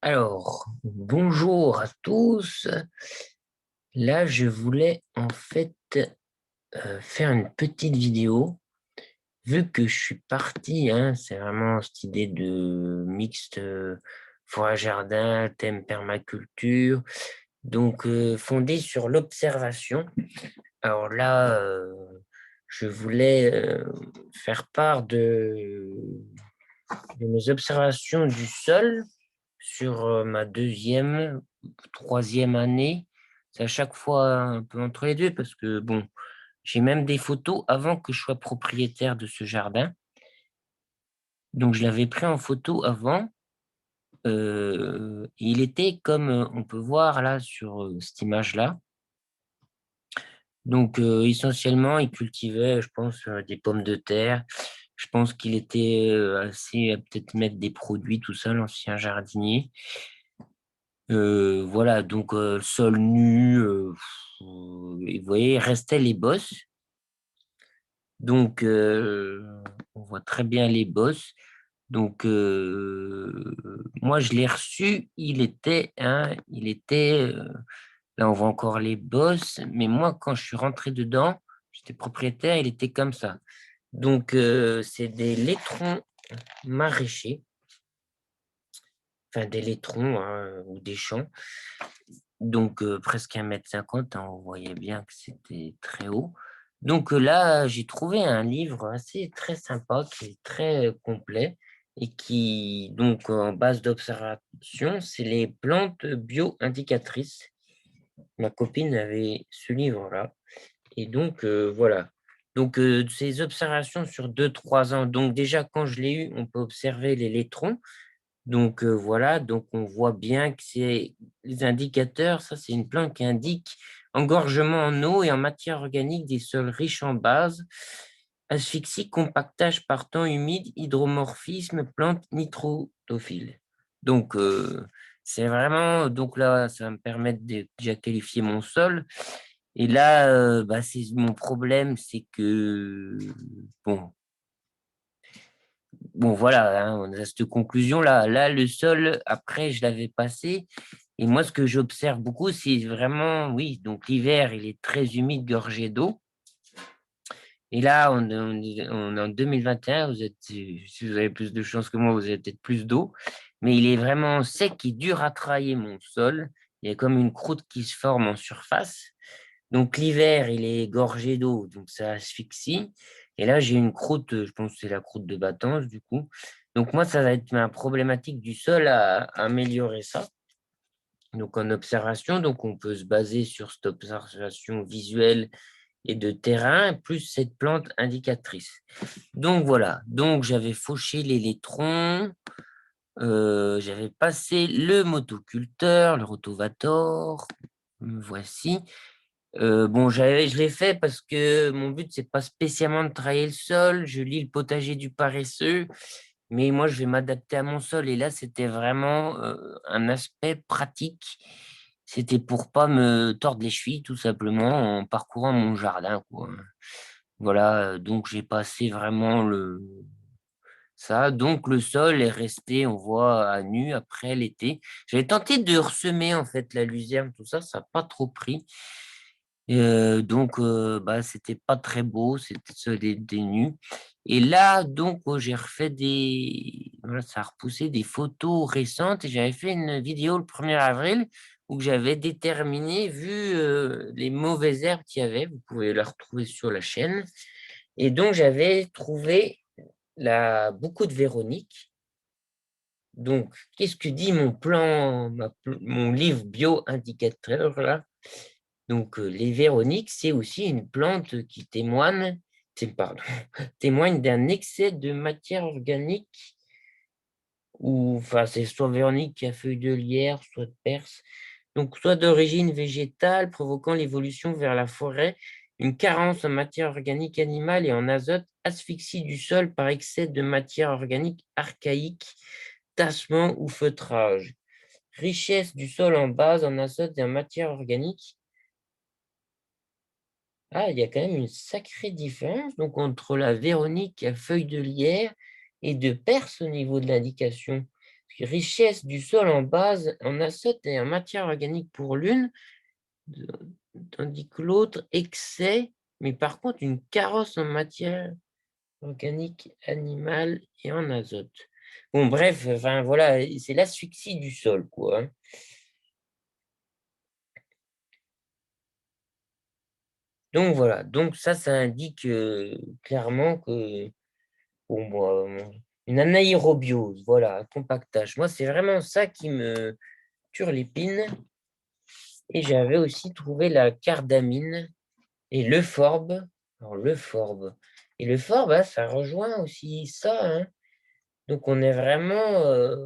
Alors, bonjour à tous. Là, je voulais en fait faire une petite vidéo. Vu que je suis parti, hein, c'est vraiment cette idée de mixte forêt-jardin, thème permaculture, donc fondé sur l'observation. Alors là, je voulais faire part de mes observations du sol sur ma deuxième, troisième année. C'est à chaque fois un peu entre les deux parce que, bon, j'ai même des photos avant que je sois propriétaire de ce jardin. Donc, je l'avais pris en photo avant. Il était comme on peut voir là sur cette image-là. Donc, essentiellement, il cultivait, je pense, des pommes de terre. Je pense qu'il était assez à peut-être mettre des produits, tout ça, l'ancien jardinier. Voilà, donc sol nu, et vous voyez, restaient les bosses. Donc, on voit très bien les bosses. Donc, moi, je l'ai reçu, là, on voit encore les bosses, mais moi, quand je suis rentré dedans, j'étais propriétaire, il était comme ça. Donc, c'est des laitrons maraîchers, enfin des laitrons hein, ou des champs. Donc, presque 1,50 m, hein, on voyait bien que c'était très haut. Donc là, j'ai trouvé un livre assez très sympa, qui est très complet et qui, donc, en base d'observation, c'est les plantes bio-indicatrices. Ma copine avait ce livre-là. Et donc, voilà. Donc, ces observations sur 2, 3 ans. Donc, déjà, quand je l'ai eu, on peut observer les laitrons. Donc voilà, donc on voit bien que c'est les indicateurs, ça c'est une plante qui indique engorgement en eau et en matière organique des sols riches en base, asphyxie, compactage par temps humide, hydromorphisme, plante nitrotophile. Donc c'est vraiment, donc là ça va me permettre de déjà qualifier mon sol. Et là, bah, c'est mon problème, c'est que bon, voilà, hein, on a cette conclusion-là. Là, le sol, après, je l'avais passé. Et moi, ce que j'observe beaucoup, c'est vraiment, oui, donc l'hiver, il est très humide, gorgé d'eau. Et là, on est en 2021, si vous avez plus de chance que moi, vous avez peut-être plus d'eau. Mais il est vraiment sec et dur à travailler, mon sol. Il y a comme une croûte qui se forme en surface. Donc l'hiver, il est gorgé d'eau, donc ça asphyxie. Et là, j'ai une croûte, je pense que c'est la croûte de Battance, du coup. Donc moi, ça va être ma problématique du sol à améliorer ça. Donc en observation, donc on peut se baser sur cette observation visuelle et de terrain, plus cette plante indicatrice. Donc voilà, donc j'avais fauché les électrons, j'avais passé le motoculteur, le rotovator, voici. Bon, je l'ai fait parce que mon but, c'est pas spécialement de travailler le sol. Je lis le potager du paresseux, mais moi, je vais m'adapter à mon sol. Et là, c'était vraiment un aspect pratique. C'était pour pas me tordre les chevilles, tout simplement, en parcourant mon jardin, quoi. Voilà, donc j'ai passé vraiment ça. Donc le sol est resté, on voit, à nu après l'été. J'avais tenté de ressemer, en fait, la luzerne, tout ça, ça n'a pas trop pris. Donc, bah, c'était pas très beau, c'était ça des nus. Et là, donc, j'ai refait voilà, ça a repoussé des photos récentes et j'avais fait une vidéo le 1er avril où j'avais déterminé, vu les mauvaises herbes qu'il y avait, vous pouvez la retrouver sur la chaîne. Et donc, j'avais trouvé beaucoup de Véronique. Donc, qu'est-ce que dit mon plan, mon livre bio-indicateur là? Donc, les véroniques, c'est aussi une plante qui pardon, témoigne d'un excès de matière organique, ou enfin, c'est soit véronique qui a feuilles de lierre, soit de perse, donc soit d'origine végétale, provoquant l'évolution vers la forêt, une carence en matière organique animale et en azote, asphyxie du sol par excès de matière organique archaïque, tassement ou feutrage, richesse du sol en base en azote et en matière organique. Ah, il y a quand même une sacrée différence donc entre la Véronique à feuilles de lierre et de perse au niveau de l'indication. Parce richesse du sol en base, en azote et en matière organique pour l'une, tandis que l'autre, excès, mais par contre, une carence en matière organique animale et en azote. Bon, bref, enfin voilà, c'est l'asphyxie du sol, quoi, hein. Donc voilà, donc ça indique clairement que bon, moi, une anaérobiose, voilà, un compactage. Moi, c'est vraiment ça qui me turlupine. Et j'avais aussi trouvé la cardamine et l'euphorbe. Alors, l'euphorbe. Et l'euphorbe, hein, ça rejoint aussi ça, hein. Donc, on est vraiment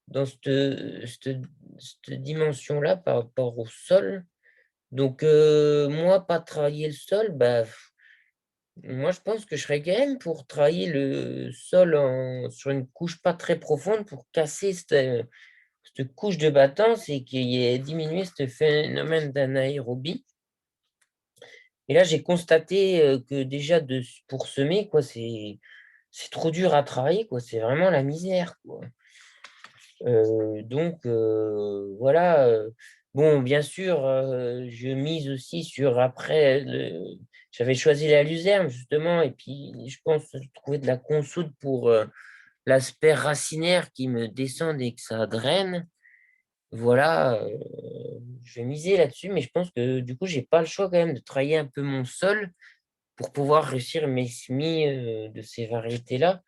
dans cette dimension-là par rapport au sol. Donc, moi, pas travailler le sol, bah, moi, je pense que je serais quand même pour travailler le sol sur une couche pas très profonde pour casser cette couche de battance et qu'il y ait diminué ce phénomène d'anaérobie. Et là, j'ai constaté que déjà pour semer, quoi, c'est trop dur à travailler, quoi. C'est vraiment la misère, quoi. Donc voilà. Bon, bien sûr, je mise aussi sur après. J'avais choisi la luzerne justement, et puis je pense trouver de la consoude pour l'aspect racinaire qui me descend et que ça draine. Voilà, je vais miser là-dessus, mais je pense que du coup, j'ai pas le choix quand même de travailler un peu mon sol pour pouvoir réussir mes semis de ces variétés-là.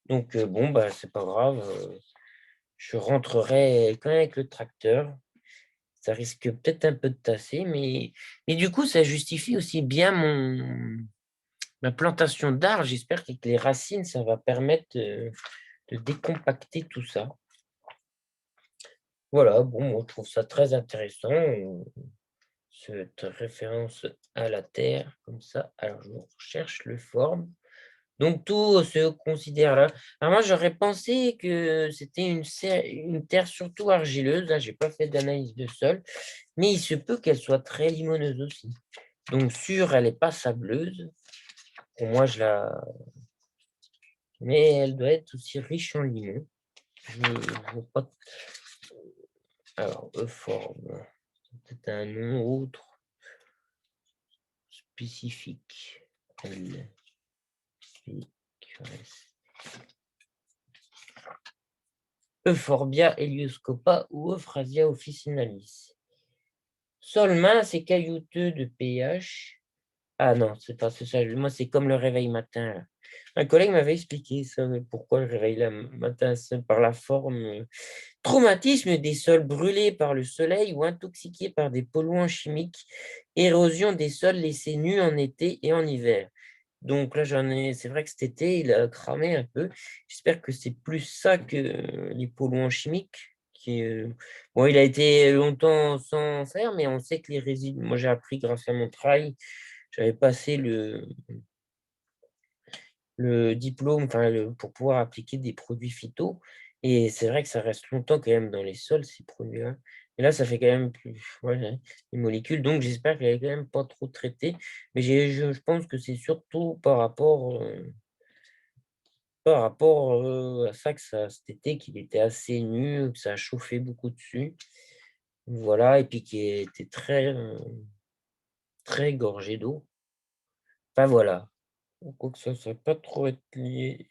Donc bon, bah c'est pas grave. Je rentrerai quand même avec le tracteur. Ça risque peut-être un peu de tasser, mais du coup, ça justifie aussi bien ma plantation d'arbres. J'espère qu'avec les racines, ça va permettre de décompacter tout ça. Voilà, bon, moi, je trouve ça très intéressant, cette référence à la Terre, comme ça. Alors, je recherche le forme. Donc, tout se considère là. Alors, moi, j'aurais pensé que c'était une terre surtout argileuse. Là, j'ai pas fait d'analyse de sol, mais il se peut qu'elle soit très limoneuse aussi. Donc, sûre, elle n'est pas sableuse. Pour moi, je la. Mais elle doit être aussi riche en limon. Je ne vois pas. Alors, forme. Peut-être un nom autre spécifique. L. Euphorbia helioscopa ou Euphrasia officinalis. Sol mince et caillouteux de pH. Ah non, c'est pas ça. Moi, c'est comme le réveil matin, là. Un collègue m'avait expliqué ça, mais pourquoi le réveil matin, c'est par la forme. Traumatisme des sols brûlés par le soleil ou intoxiqués par des polluants chimiques. Érosion des sols laissés nus en été et en hiver. Donc là, c'est vrai que cet été, il a cramé un peu. J'espère que c'est plus ça que les polluants chimiques. Bon, il a été longtemps sans faire, mais on sait que les résidus. Moi, j'ai appris grâce à mon travail. J'avais passé le diplôme pour pouvoir appliquer des produits phyto. Et c'est vrai que ça reste longtemps quand même dans les sols, ces produits-là. Et là, ça fait quand même plus ouais, les molécules. Donc, j'espère qu'elle est quand même pas trop traitée. Mais je pense que c'est surtout par rapport à ça, cet été, qu'il était assez nu, que ça a chauffé beaucoup dessus. Voilà, et puis qui était très gorgé d'eau. Enfin, voilà. Quoi que ça ne serait pas trop être lié.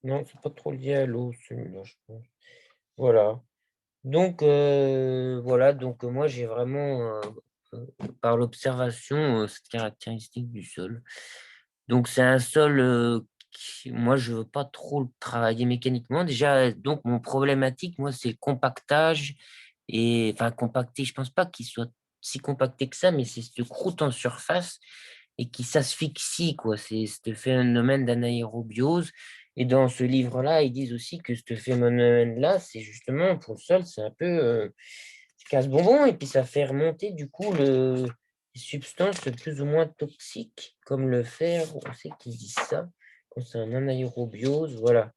Non, c'est pas trop lié à l'eau, celui-là, je pense. Voilà. Donc, voilà. Donc, moi, j'ai vraiment, par l'observation, cette caractéristique du sol. Donc, c'est un sol, moi, je veux pas trop le travailler mécaniquement. Déjà, donc, mon problématique, moi, c'est le compactage. Et enfin, compacté, je pense pas qu'il soit si compacté que ça, mais c'est cette croûte en surface et qui s'asphyxie, quoi. C'est ce phénomène d'anaérobiose. Et dans ce livre-là, ils disent aussi que ce phénomène-là, c'est justement pour le sol, c'est un peu casse-bonbon, et puis ça fait remonter du coup les substances plus ou moins toxiques, comme le fer, on sait qu'ils disent ça, quand c'est un anaérobiose, voilà.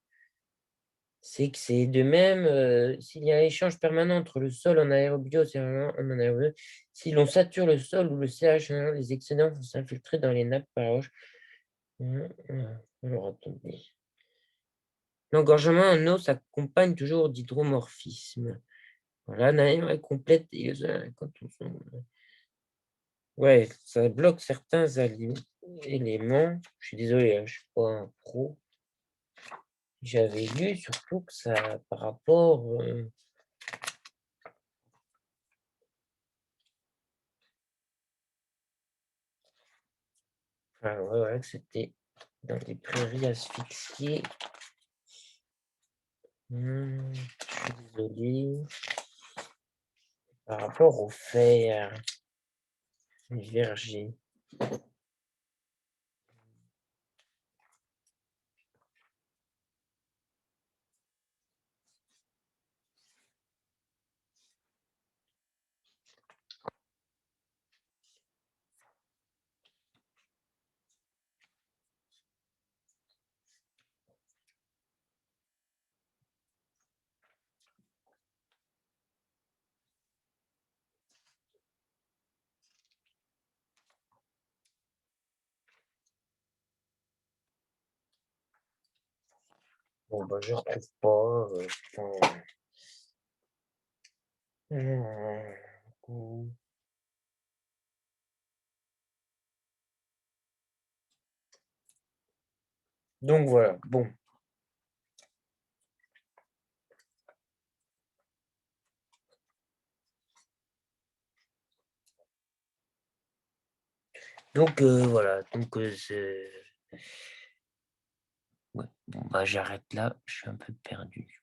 C'est que c'est de même, s'il y a un échange permanent entre le sol en aérobiose et en anaérobiose, si l'on sature le sol ou le CH, les excédents vont s'infiltrer dans les nappes par roche. Alors, attendez. L'engorgement en eau s'accompagne toujours d'hydromorphisme. Voilà, l'analyse est complète et quand on ouais, ça bloque certains éléments. Je suis désolé, hein, je suis pas un pro. J'avais lu surtout que ça par rapport, enfin, ouais, que c'était dans des prairies asphyxiées. Je suis désolé. Par rapport au fer, les vergers. Bon, bah, je retrouve pas. Enfin, mmh, donc voilà, bon. Donc voilà, donc ouais, bon, bah, j'arrête là, je suis un peu perdu.